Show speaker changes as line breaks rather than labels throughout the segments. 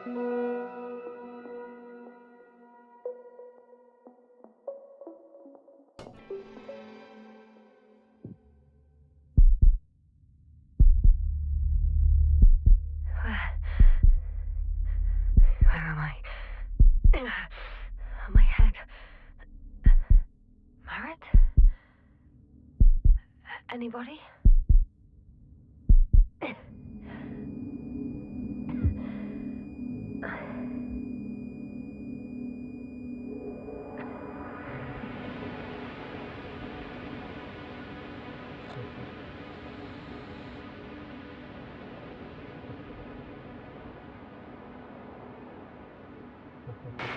Where am I? My head. Merritt? Anybody?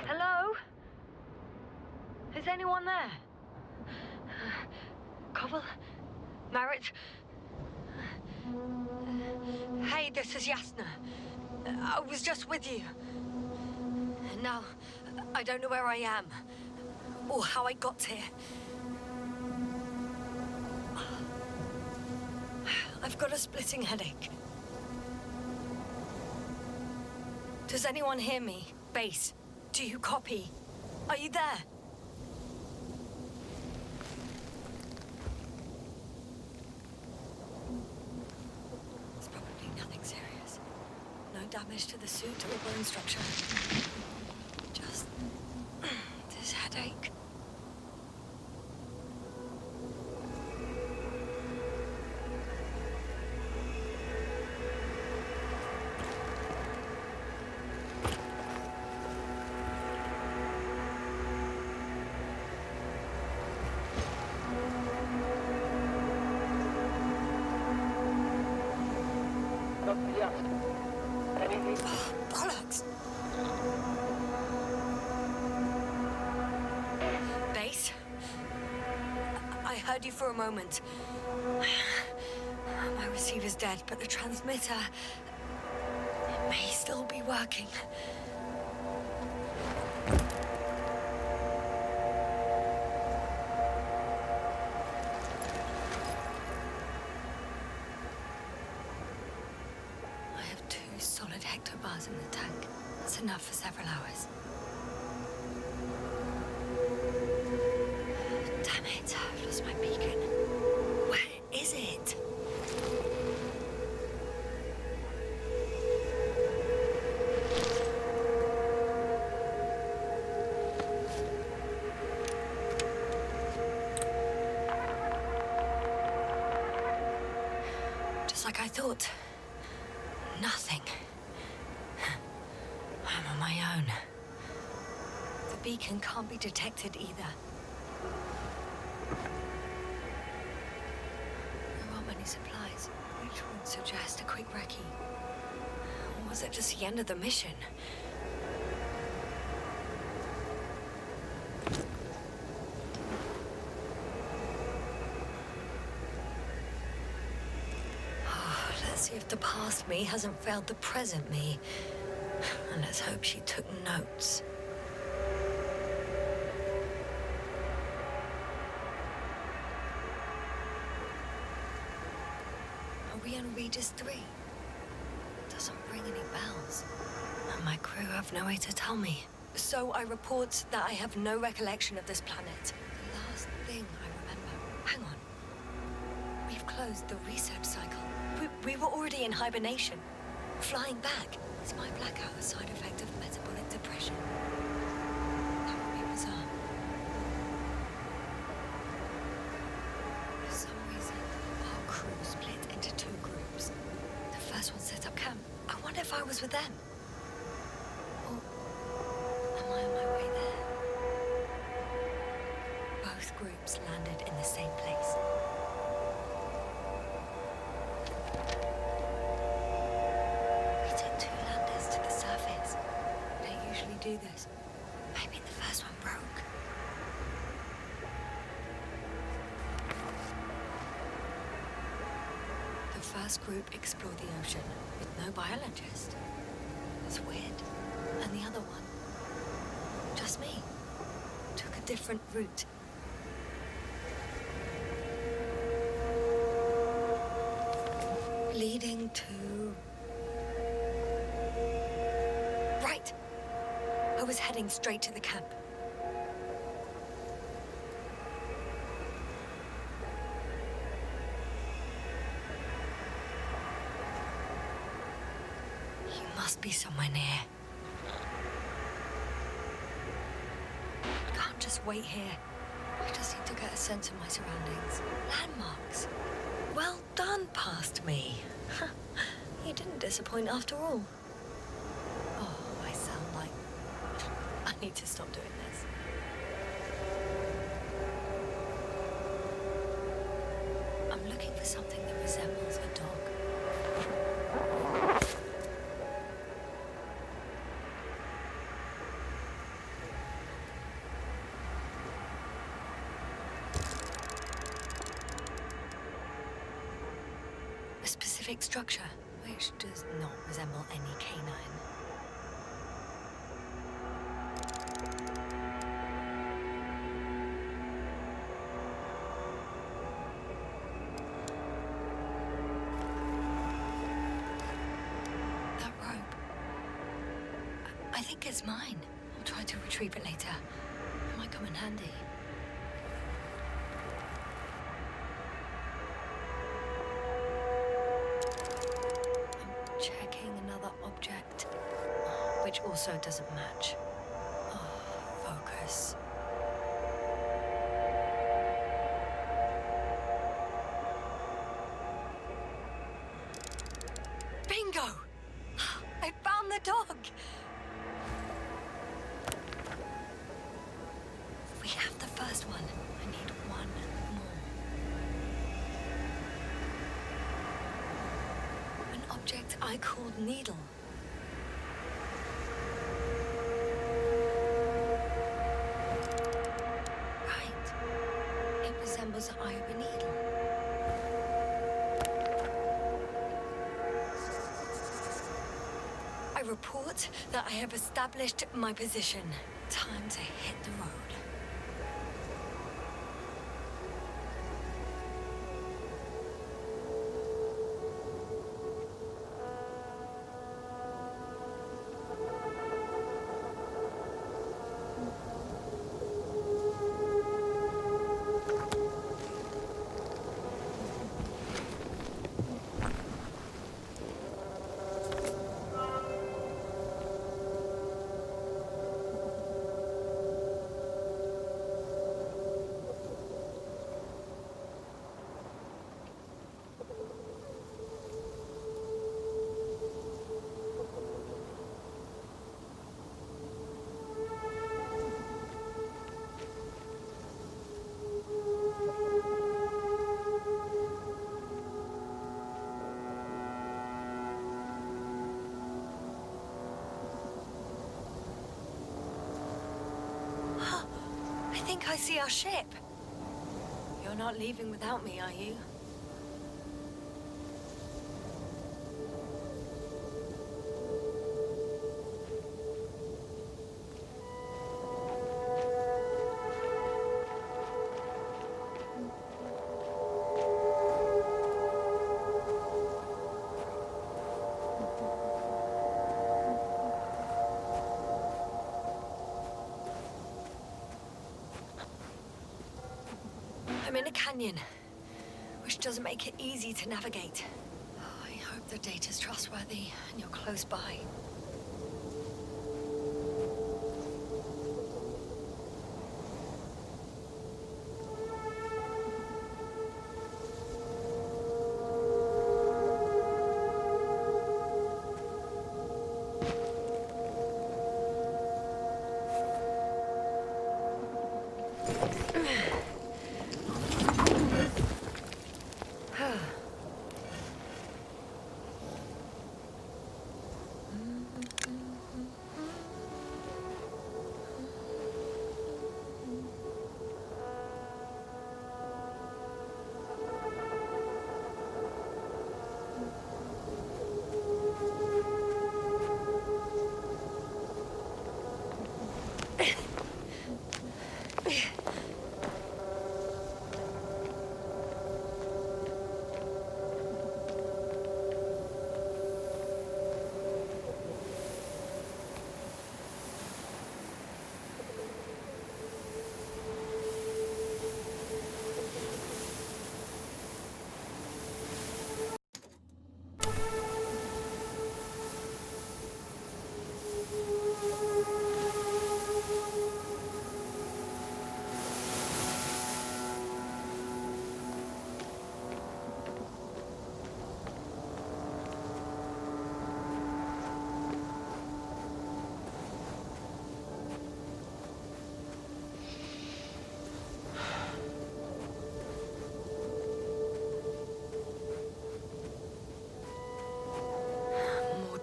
Hello? Is anyone there? Koval? Merritt? Hey, this is Yasna. I was just with you. Now, I don't know where I am, or how I got here. I've got a splitting headache. Does anyone hear me? Base, do you copy? Are you there? It's probably nothing serious. No damage to the suit or bone structure. Just this headache. Bollocks! Base? I heard you for a moment. My receiver's dead, but the transmitter may still be working. Solid hectobars in the tank. That's enough for several hours. Damn it, I've lost my beacon. Where is it? Just like I thought. Nothing. I'm on my own. The beacon can't be detected either. There aren't many supplies, which would suggest a quick recce. Or was it just the end of the mission? See if the past me hasn't failed the present me. And let's hope she took notes. Are we on Regis 3? Doesn't ring any bells. And my crew have no way to tell me. So I report that I have no recollection of this planet. The last thing I remember. Hang on. We've closed the research cycle. We were already in hibernation. Flying back. Is my blackout a side effect of metabolic depression? That would be bizarre. For some reason, our crew split into two groups. The first one set up camp. I wonder if I was with them. Or am I on my way there? Both groups landed in the same place. Do this. Maybe the first one broke. The first group explored the ocean with no biologist. It's weird. And the other one, just me, took a different route. Leading to was heading straight to the camp. You must be somewhere near. I can't just wait here. I just need to get a sense of my surroundings. Landmarks. Well done, past me. You didn't disappoint after all. Oh, I sound like... I need to stop doing this. I'm looking for something that resembles a dog. A specific structure, which does not resemble any canine. That rope. I think it's mine. I'll try to retrieve it later. It might come in handy. Checking another object, which also doesn't match. Oh, focus. Bingo! I found the dog! We have the first one. I need one more. An object I called needle. Right. It resembles the eye of a needle. I report that I have established my position. Time to hit the road. I think I see our ship. You're not leaving without me, are you? I'm in a canyon, which doesn't make it easy to navigate. Oh, I hope the data's trustworthy and you're close by.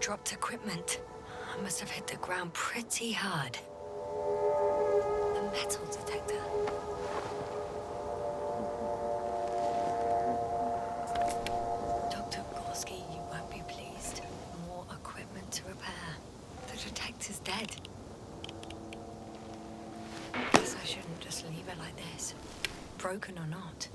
dropped equipment. I must have hit the ground pretty hard. A metal detector. Dr. Gorski, you won't be pleased. More equipment to repair. The detector's dead. Guess I shouldn't just leave it like this. Broken or not.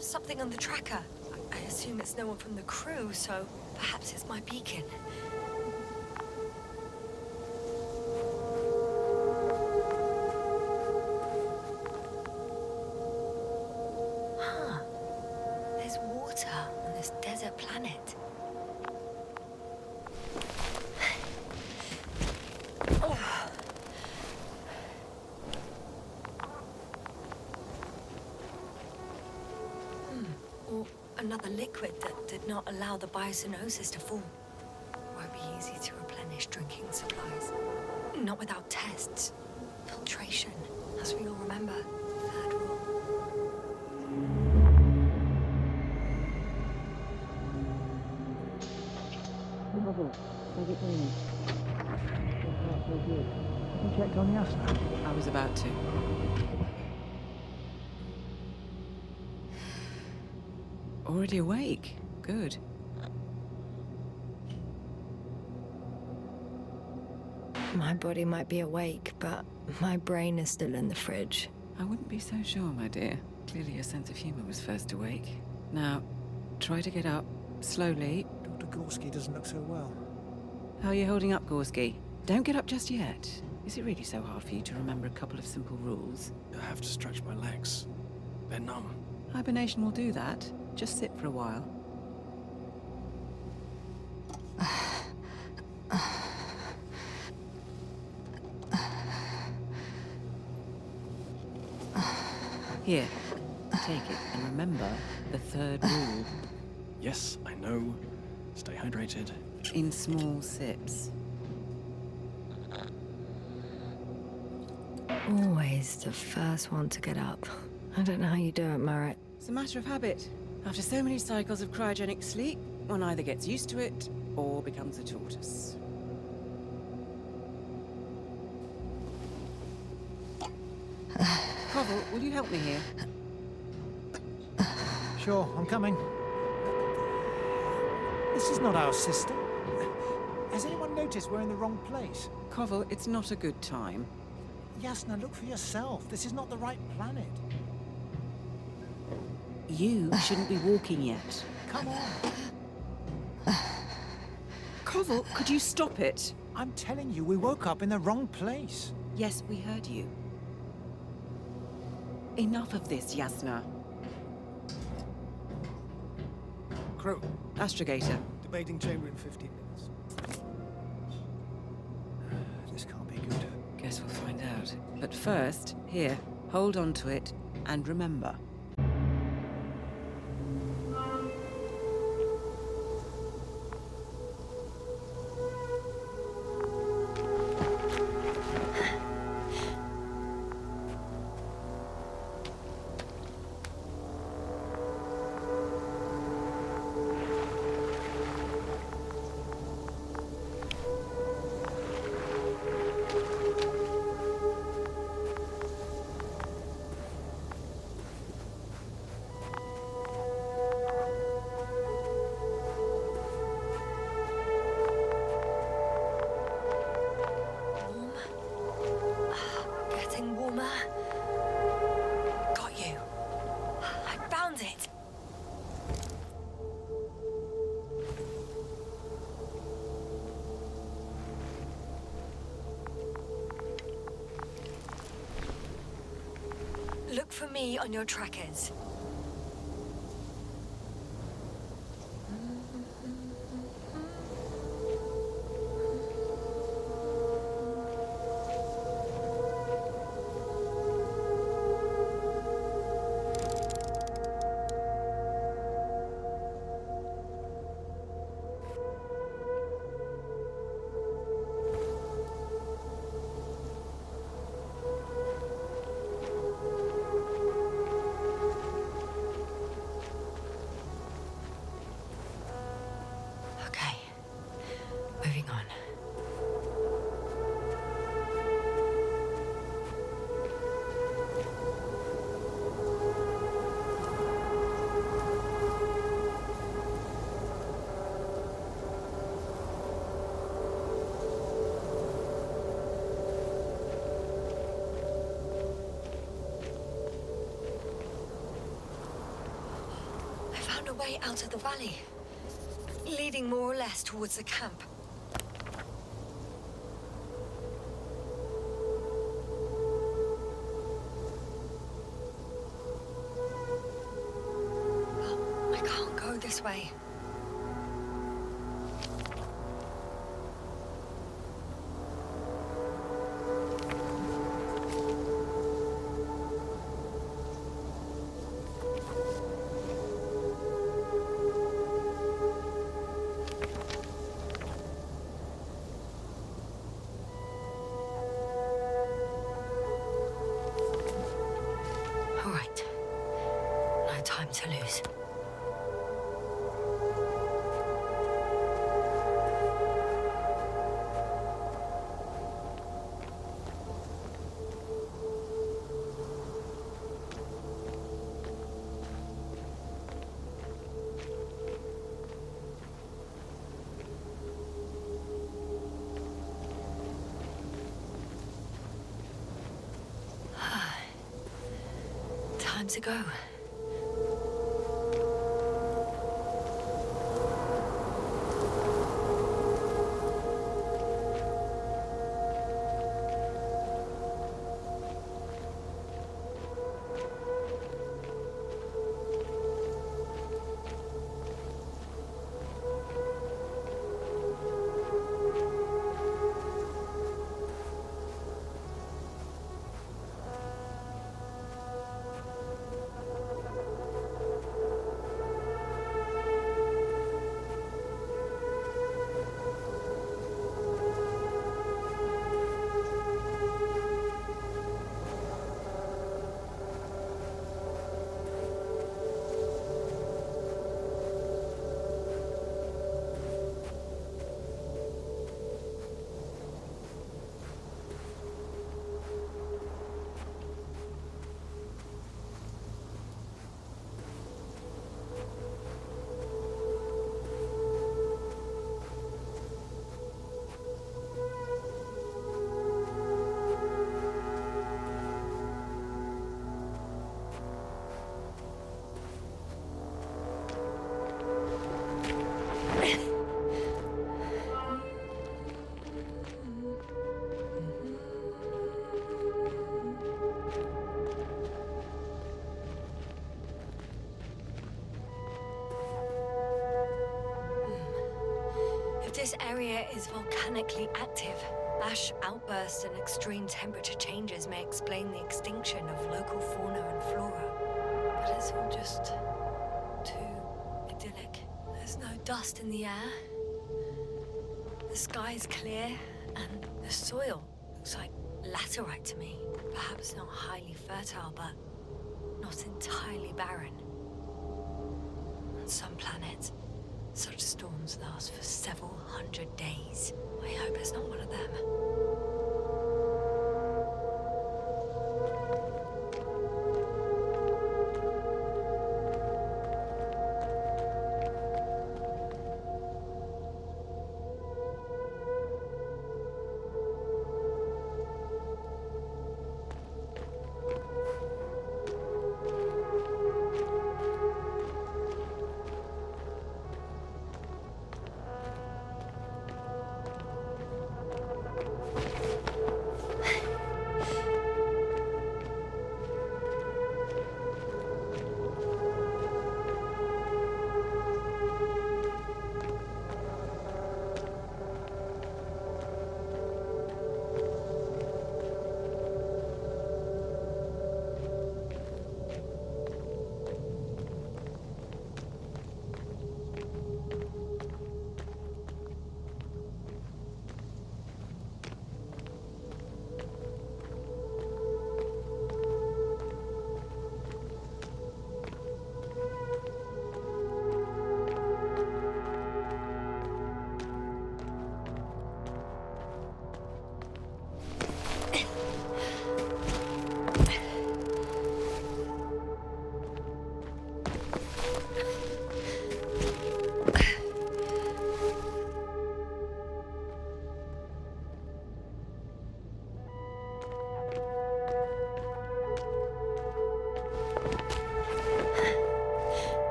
Something on the tracker. I assume it's no one from the crew, so perhaps it's my beacon. Huh. There's water on this desert planet. Another liquid that did not allow the biocenosis to form. Won't be easy to replenish drinking supplies. Not without tests. Filtration, as we all remember. Third rule.
How's it going? So good. You checked on Yasna?
I was about to. Already awake. Good.
My body might be awake, but my brain is still in the fridge.
I wouldn't be so sure, my dear. Clearly your sense of humor was first awake. Now, try to get up, slowly.
Dr. Gorski doesn't look so well.
How are you holding up, Gorski? Don't get up just yet. Is it really so hard for you to remember a couple of simple rules?
I have to stretch my legs. They're numb.
Hibernation will do that. Just sit for a while. Here, take it, and remember the third rule.
Yes, I know. Stay hydrated.
In small sips.
Always the first one to get up. I don't know how you do it, Merritt.
It's a matter of habit. After so many cycles of cryogenic sleep, one either gets used to it or becomes a tortoise. Koval, will you help me here?
Sure, I'm coming. This is not our system. Has anyone noticed we're in the wrong place?
Koval, it's not a good time.
Yasna, look for yourself. This is not the right planet.
You shouldn't be walking yet.
Come on.
Koval, could you stop it?
I'm telling you, we woke up in the wrong place.
Yes, we heard you. Enough of this, Yasna.
Crew,
Astrogator.
debating chamber in 15 minutes.
This can't be good.
Guess we'll find out.
But first, here, hold on to it and remember.
Warm. Getting warmer. Got you. I found it. Look for me on your trackers. Okay. Moving on. I found a way out of the valley, leading more or less towards the camp. But I can't go this way. All right. No time to lose. Time to go. This area is volcanically active. Ash outbursts and extreme temperature changes may explain the extinction of local fauna and flora. But it's all just too idyllic. There's no dust in the air. The sky's clear, and the soil looks like laterite to me. Perhaps not highly fertile, but not entirely barren. On some planets, such storms last for several hundred days. I hope it's not one of them.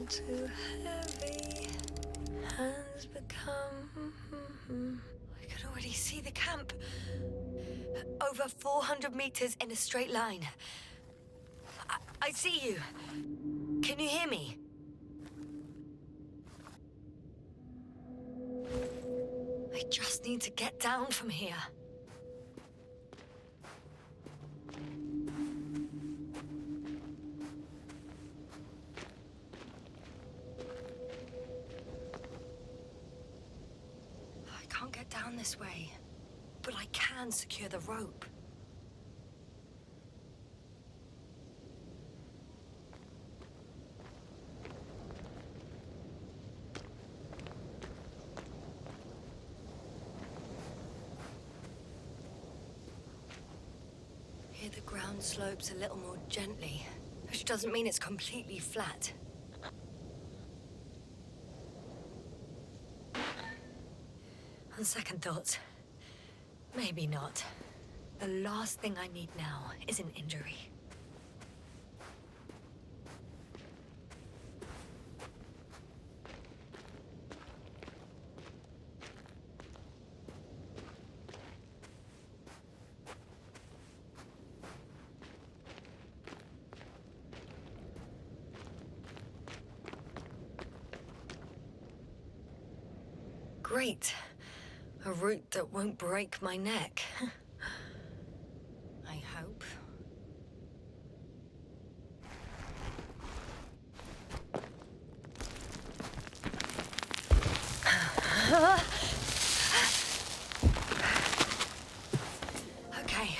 Too heavy, hands become. I can already see the camp. Over 400 meters in a straight line. I see you. Can you hear me? I just need to get down from here. I can't get down this way, but I can secure the rope. Here the ground slopes a little more gently, which doesn't mean it's completely flat. On second thoughts, maybe not. The last thing I need now is an injury. Great. A route that won't break my neck. I hope. Okay.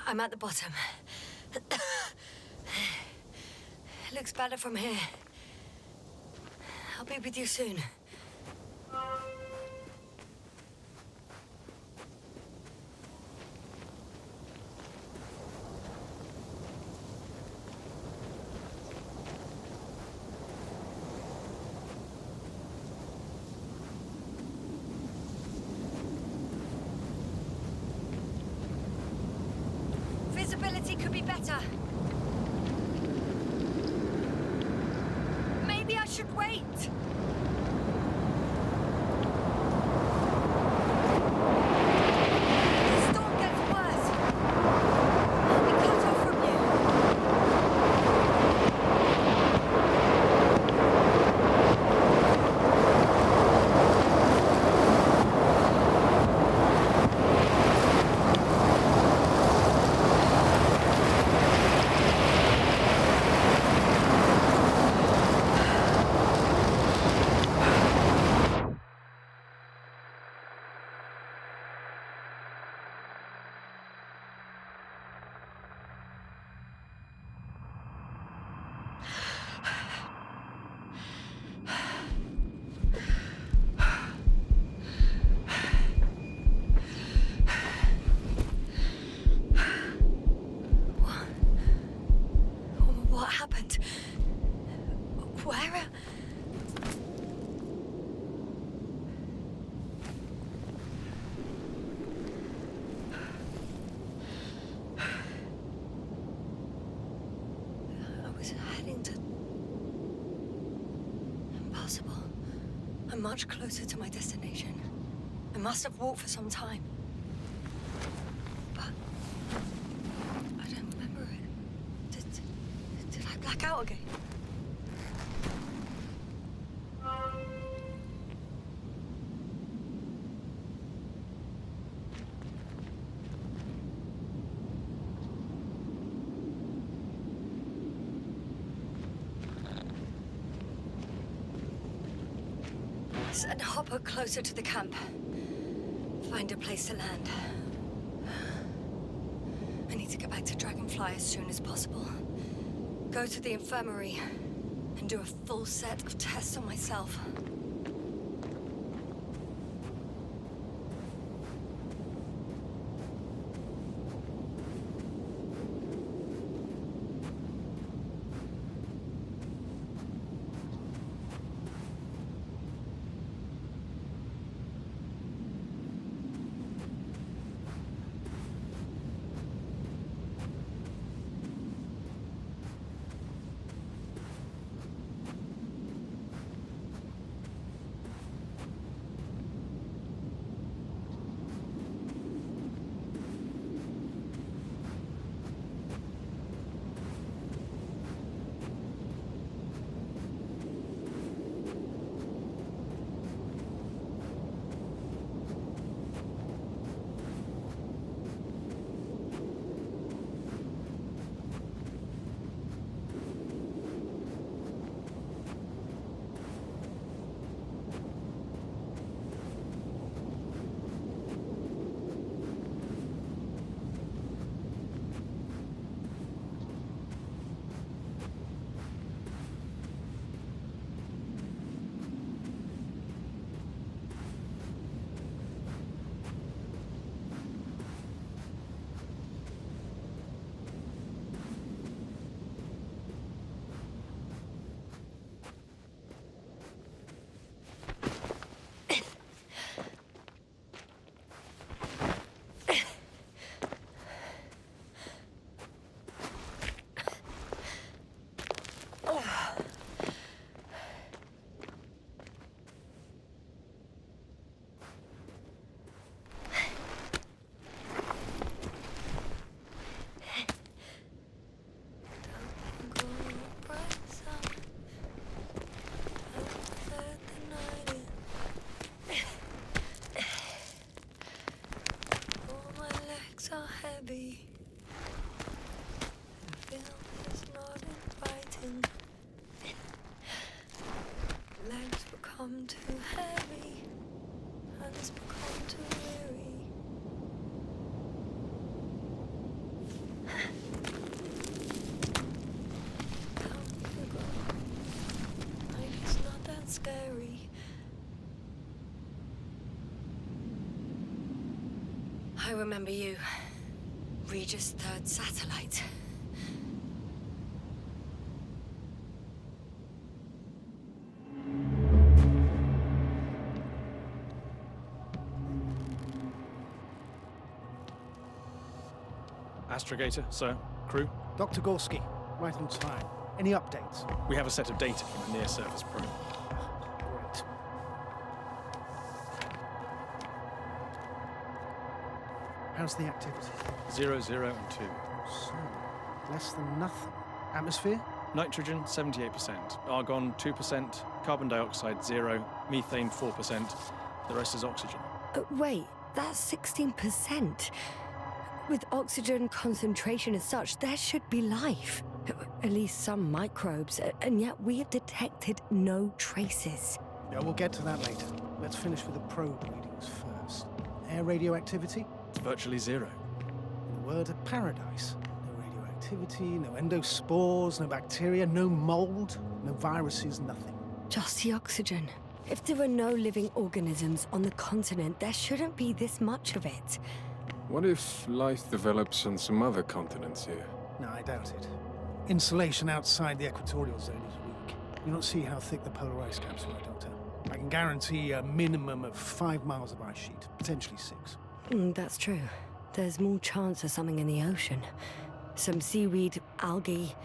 I'm at the bottom. Looks better from here. I'll be with you soon. Visibility could be better. wait! The storm gets worse. I'll be cut off from you. What happened? Where? I was heading to... Impossible. I'm much closer to my destination. I must have walked for some time. But... I don't remember it. Did I black out again? Send Hopper closer to the camp. Find a place to land. I need to get back to Dragonfly as soon as possible. Go to the infirmary and do a full set of tests on myself. Heavy. The film is not inviting. Legs become too heavy. Hands become too weary. Down you go. Like it's not that scary. I remember you. Regis' third satellite.
Astrogator, sir. Crew.
Dr. Gorski, right on time. Any updates?
We have a set of data from a near-surface probe.
Great. How's the activity?
0, 0, and 2.
So, less than nothing. Atmosphere?
Nitrogen, 78%. Argon, 2%. Carbon dioxide, 0. Methane, 4%. The rest is oxygen.
Wait, that's 16%. With oxygen concentration as such, there should be life. At least some microbes, and yet we have detected no traces.
Yeah, we'll get to that later. Let's finish with the probe readings first. Air radioactivity?
It's virtually 0.
In a word, a paradise. No radioactivity, no endospores, no bacteria, no mold, no viruses, nothing.
Just the oxygen. If there are no living organisms on the continent, there shouldn't be this much of it.
What if life develops on some other continents here?
No, I doubt it. Insulation outside the equatorial zone is weak. You don't see how thick the polar ice caps are, Doctor. I can guarantee a minimum of 5 miles of ice sheet, potentially 6.
That's true. There's more chance of something in the ocean. Some seaweed, algae.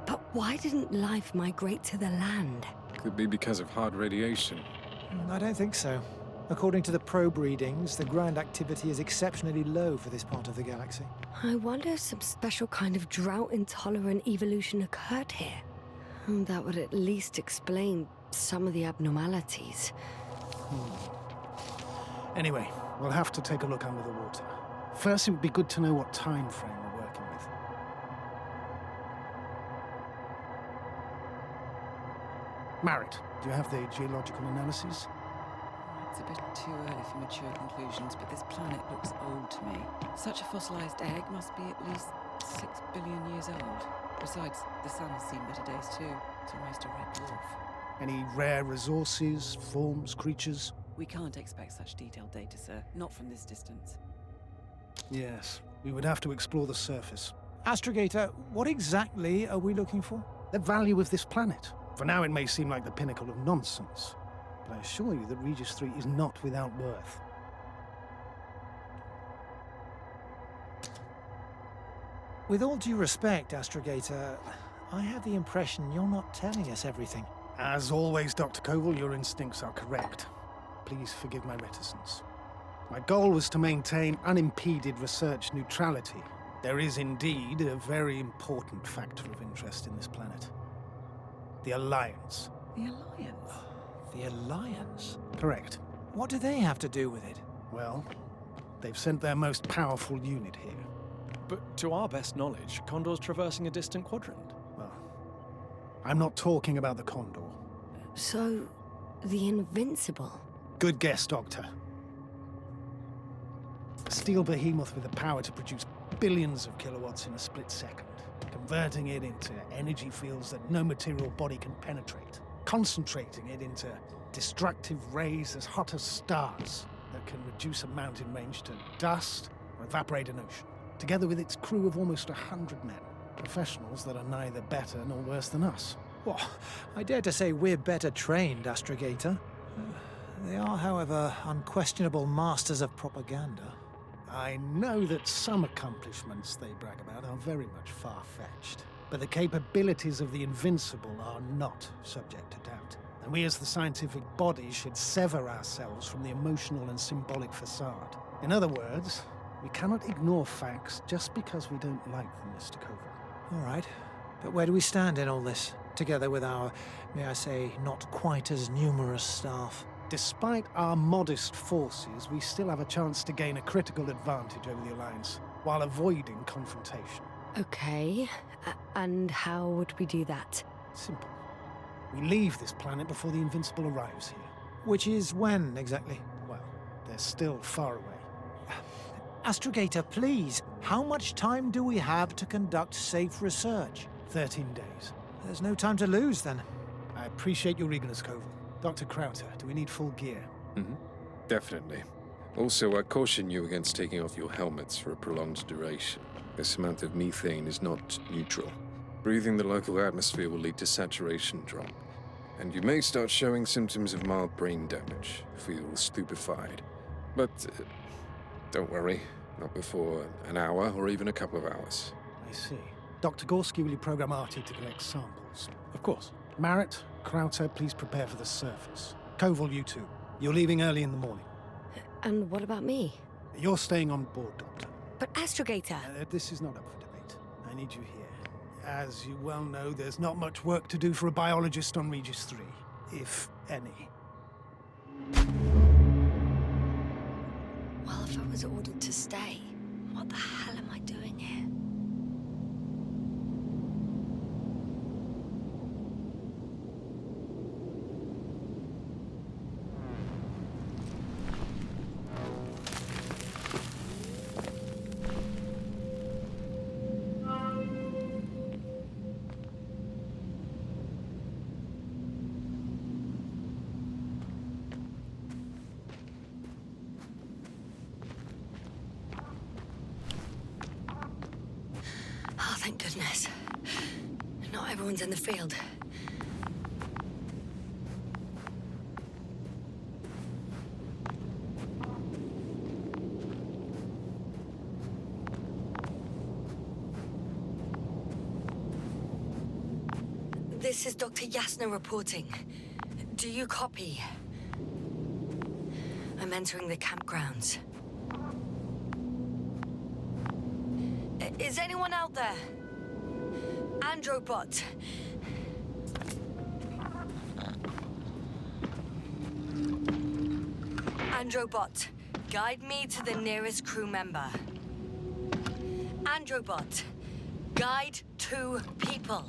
But why didn't life migrate to the land?
Could be because of hard radiation.
I don't think so. According to the probe readings, the ground activity is exceptionally low for this part of the galaxy.
I wonder if some special kind of drought-intolerant evolution occurred here. That would at least explain some of the abnormalities.
Anyway, we'll have to take a look under the water. First, it would be good to know what time frame we're working with. Marit, do you have the geological analyses?
It's a bit too early for mature conclusions, but this planet looks old to me. Such a fossilized egg must be at least 6 billion years old. Besides, the sun has seen better days too. It's almost a red dwarf.
Any rare resources, forms, creatures?
We can't expect such detailed data, sir. Not from this distance.
Yes, we would have to explore the surface.
Astrogator, what exactly are we looking for?
The value of this planet. For now, it may seem like the pinnacle of nonsense, but I assure you that Regis 3 is not without worth.
With all due respect, Astrogator, I have the impression you're not telling us everything.
As always, Dr. Koval, your instincts are correct. Please forgive my reticence. My goal was to maintain unimpeded research neutrality. There is indeed a very important factor of interest in this planet. The Alliance.
The Alliance?
The Alliance?
Correct.
What do they have to do with it?
Well, they've sent their most powerful unit here.
But to our best knowledge, Condor's traversing a distant quadrant.
Well, I'm not talking about the Condor.
So, the Invincible?
Good guess, Doctor. A steel behemoth with the power to produce billions of kilowatts in a split second, converting it into energy fields that no material body can penetrate, concentrating it into destructive rays as hot as stars that can reduce a mountain range to dust or evaporate an ocean, together with its crew of almost 100 men, professionals that are neither better nor worse than us.
Well, I dare to say we're better trained, Astrogator. They are, however, unquestionable masters of propaganda.
I know that some accomplishments they brag about are very much far-fetched, but the capabilities of the Invincible are not subject to doubt. And we as the scientific body should sever ourselves from the emotional and symbolic facade. In other words, we cannot ignore facts just because we don't like them, Mr. Koval.
All right, but where do we stand in all this, together with our, may I say, not quite as numerous staff?
Despite our modest forces, we still have a chance to gain a critical advantage over the Alliance, while avoiding confrontation.
Okay, and how would we do that?
Simple. We leave this planet before the Invincible arrives here.
Which is when, exactly?
Well, they're still far away.
Astrogator, please, how much time do we have to conduct safe research?
13 days.
There's no time to lose, then.
I appreciate your eagerness, Koval. Dr. Krauter, do we need full gear?
Definitely. Also, I caution you against taking off your helmets for a prolonged duration. This amount of methane is not neutral. Breathing the local atmosphere will lead to saturation drop, and you may start showing symptoms of mild brain damage, feel stupefied. But don't worry, not before an hour or even a couple of hours.
I see. Dr. Gorski, will you program Artie to collect samples?
Of course.
Marrett, Krauter, please prepare for the surface. Koval, you too. You're leaving early in the morning.
And what about me?
You're staying on board, Doctor.
But Astrogator...
This is not up for debate. I need you here. As you well know, there's not much work to do for a biologist on Regis 3, if any.
Well, if I was ordered to stay, what the hell am I doing here? Oh, thank goodness. Not everyone's in the field. This is Dr. Yasna reporting. Do you copy? I'm entering the campgrounds. Is anyone out there? Androbot. Androbot, guide me to the nearest crew member. Androbot, guide 2 people.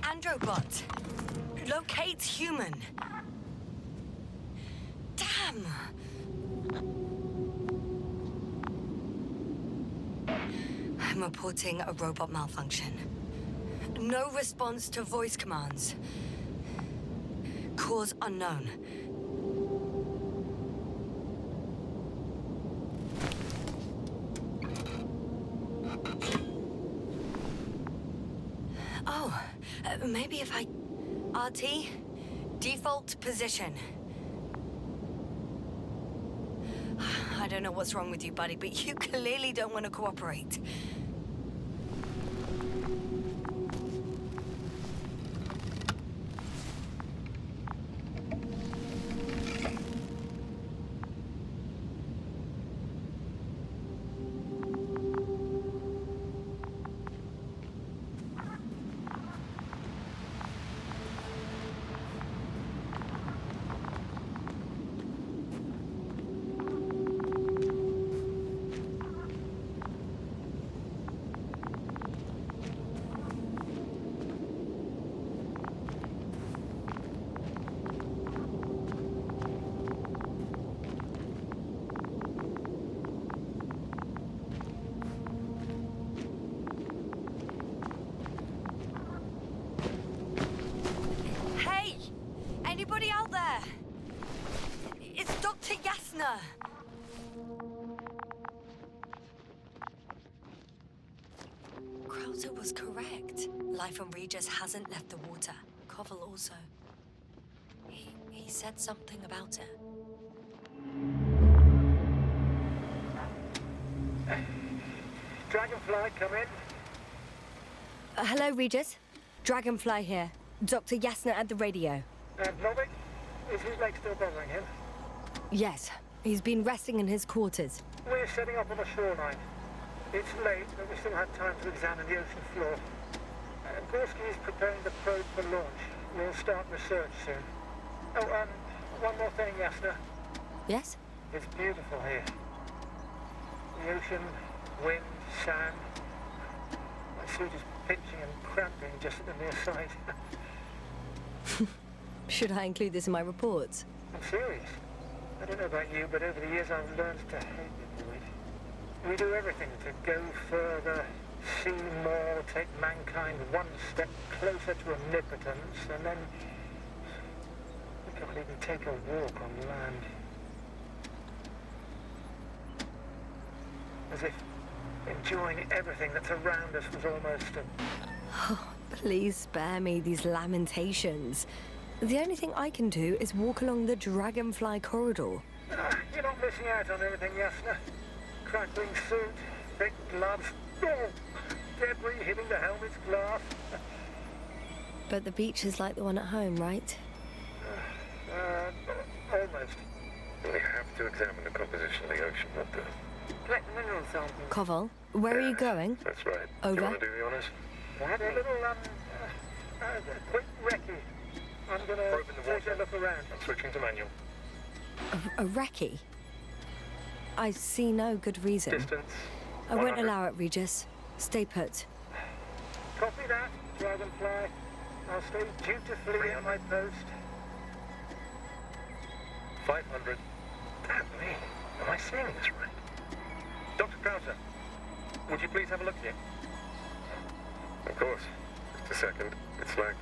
Androbot, locate human. Damn! I'm reporting a robot malfunction. No response to voice commands. Cause unknown. Oh, maybe if I... RT, default position. I don't know what's wrong with you, buddy, but you clearly don't want to cooperate. Anybody out there? It's Dr. Yasna. Krauter was correct. Life on Regis hasn't left the water. Koval also. He said something about it.
Dragonfly, come in.
Hello, Regis. Dragonfly here. Dr. Yasna at the radio.
Novik, is his leg still bothering him?
Yes. He's been resting in his quarters.
We're setting up on the shoreline. It's late, but we still have time to examine the ocean floor. Gorski is preparing the probe for launch. We'll start research soon. Oh, one more thing, Yasna.
Yes?
It's beautiful here. The ocean, wind, sand. My suit is pinching and cramping just at the near side.
Should I include this in my reports?
I'm serious. I don't know about you, but over the years I've learned to hate the void. We do everything to go further, see more, take mankind one step closer to omnipotence, and then we can't even take a walk on land. As if enjoying everything that's around us was almost a...
Oh, please spare me these lamentations. The only thing I can do is walk along the Dragonfly corridor.
You're not missing out on anything, Yasna. Crackling suit, thick gloves. Oh, debris hitting the helmet's glass.
But the beach is like the one at home, right?
Almost.
We have to examine the composition of the ocean, Doctor.
Collect the mineral sample.
Koval, where are you going?
That's right.
Over.
Do you want to do the honors?
I had a little, quick recce. I'm gonna
Probe in the
take
water.
a look around.
I'm switching to manual.
A recce? I see no good reason.
Distance.
I won't
100.
allow it, Regis. Stay put.
Copy that, Dragonfly. I'll stay dutifully at my post.
500. Damn me. Am I seeing this right? Dr. Krauser, would you please have a look here? Of course. Just a second. It's like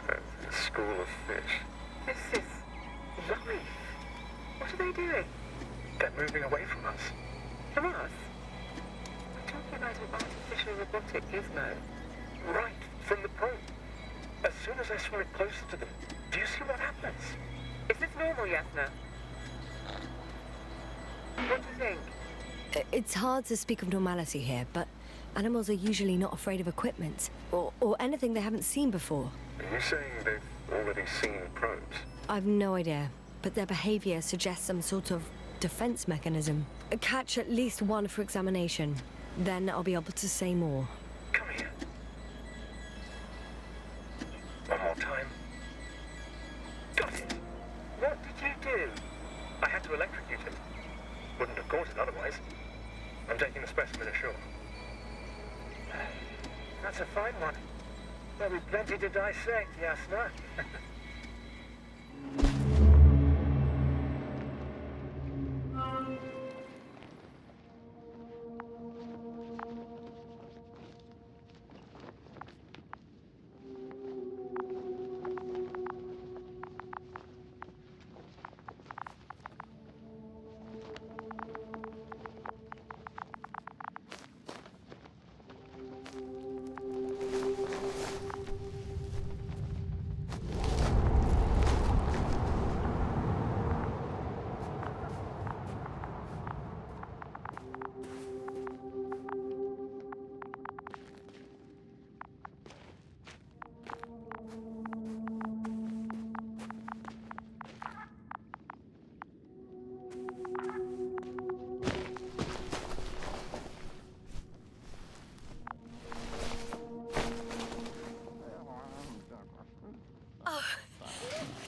a school of fish.
This is life. What are they doing?
They're moving away from us.
From us? We're talking about an artificial robotic gizmo.
Right from the probe. As soon as I swim it closer to them, do you see what happens?
Is this normal, Yasna? What do you think?
It's hard to speak of normality here, but animals are usually not afraid of equipment or anything they haven't seen before.
Are you saying they've already seen probes?
I've no idea, but their behavior suggests some sort of defense mechanism. Catch at least one for examination. Then I'll be able to say more.
Come here. One more time. Got it.
What did you do?
I had to electrocute it. Wouldn't have caught it otherwise. I'm taking the specimen ashore.
That's a fine one. There'll be plenty to dissect, Yasna.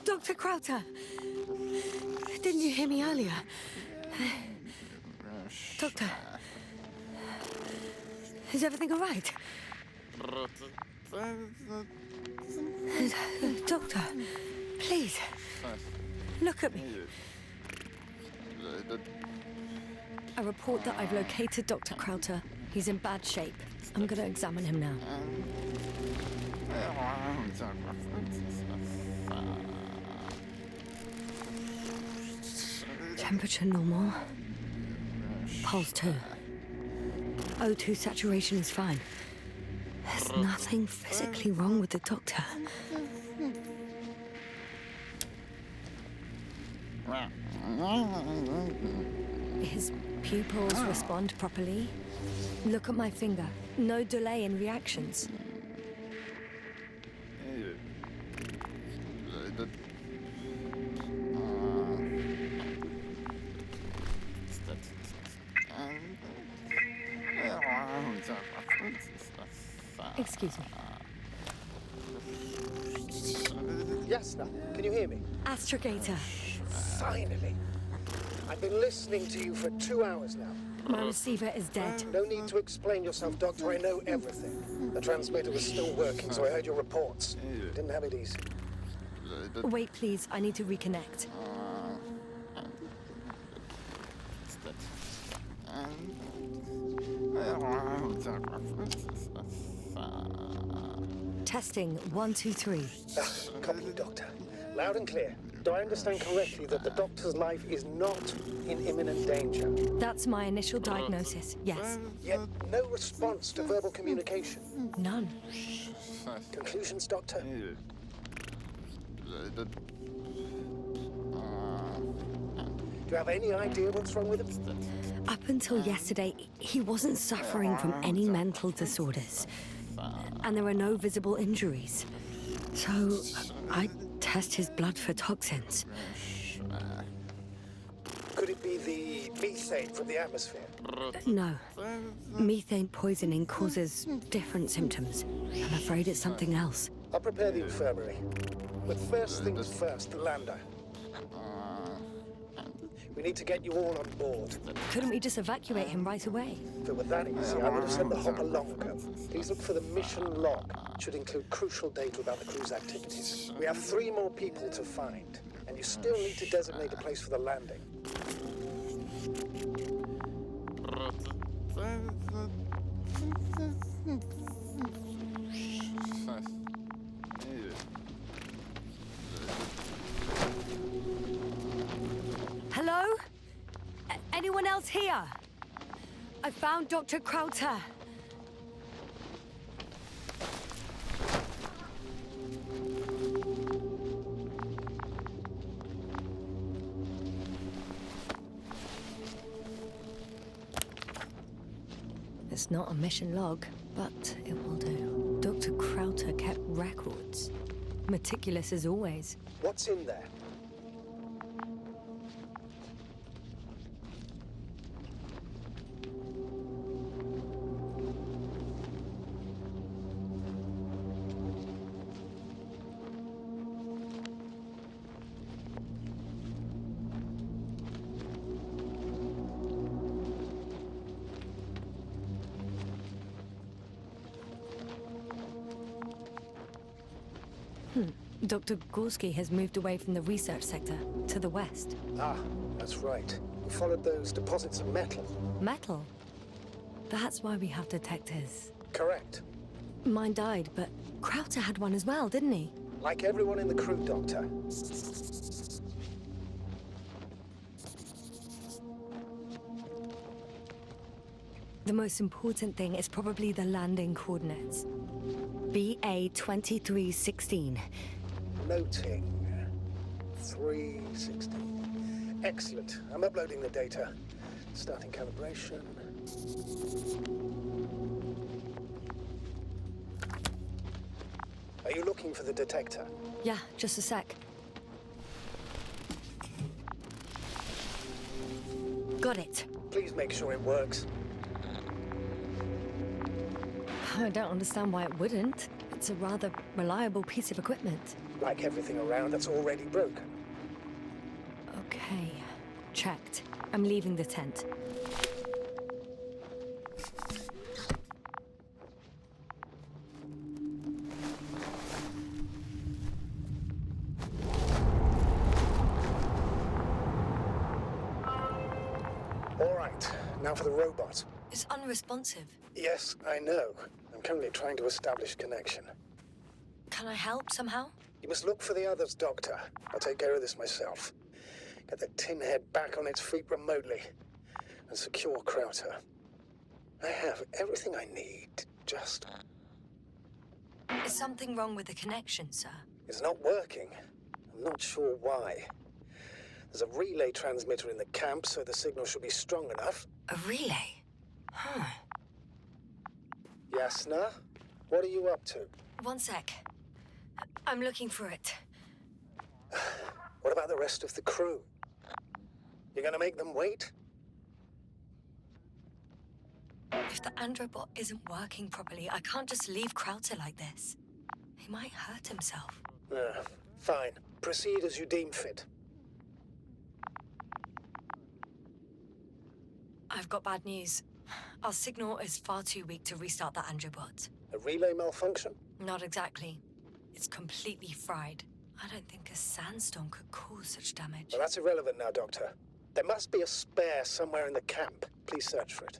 Dr. Crowther! Didn't you hear me earlier? Doctor? Is everything all right? Doctor, please. Look at me. I report that I've located Dr. Crowther. He's in bad shape. I'm going to examine him now. Temperature normal. Pulse 2. O2 saturation is fine. There's nothing physically wrong with the doctor. His pupils respond properly. Look at my finger. No delay in reactions. Excuse me.
Yasna, can you hear me?
Astrogator.
Finally. I've been listening to you for 2 hours now.
My receiver is dead.
No need to explain yourself, Doctor. I know everything. The transmitter was still working, so I heard your reports. You didn't have it easy.
Wait, please. I need to reconnect. Testing 1, 2, 3.
Copy, Doctor. Loud and clear. Do I understand correctly that the Doctor's life is not in imminent danger?
That's my initial diagnosis, yes.
Yet no response to verbal communication.
None.
Conclusions, Doctor? Do you have any idea what's wrong with him?
Up until yesterday, he wasn't suffering from any mental disorders. And there are no visible injuries. So, I test his blood for toxins.
Could it be the methane from the atmosphere?
No. Methane poisoning causes different symptoms. I'm afraid it's something else.
I'll prepare the infirmary. But first things first, the lander. We need to get you all on board.
Couldn't we just evacuate him right away?
If it were that easy, I would have sent the hopper long ago. Please look for the mission log. It should include crucial data about the crew's activities. We have 3 more people to find, and you still need to designate a place for the landing.
Hello? Anyone else here? I found Dr. Krauter. It's not a mission log, but it will do. Dr. Krauter kept records. Meticulous as always.
What's in there?
Dr. Gorski has moved away from the research sector to the west.
Ah, that's right. We followed those deposits of metal.
Metal? That's why we have detectors.
Correct.
Mine died, but Krauter had one as well, didn't he?
Like everyone in the crew, Doctor.
The most important thing is probably the landing coordinates. BA 2316.
Noting. 316. Excellent. I'm uploading the data. Starting calibration. Are you looking for the detector?
Yeah, just a sec. Got it.
Please make sure it works.
I don't understand why it wouldn't. It's a rather reliable piece of equipment.
Like everything around that's already broken.
Okay, checked. I'm leaving the tent.
All right, now for the robot.
It's unresponsive.
Yes, I know. I'm currently trying to establish connection.
Can I help somehow?
You must look for the others, Doctor. I'll take care of this myself. Get the tin head back on its feet remotely. And secure Krauter. I have everything I need. Just...
Is something wrong with the connection, sir?
It's not working. I'm not sure why. There's a relay transmitter in the camp, so the signal should be strong enough.
A relay? Huh.
Yasna? What are you up to?
One sec. I'm looking for it.
What about the rest of the crew? You're gonna make them wait?
If the androbot isn't working properly, I can't just leave Krauter like this. He might hurt himself.
Fine. Proceed as you deem fit.
I've got bad news. Our signal is far too weak to restart the androbot.
A relay malfunction?
Not exactly. It's completely fried. I don't think a sandstorm could cause such damage.
Well, that's irrelevant now, Doctor. There must be a spare somewhere in the camp. Please search for it.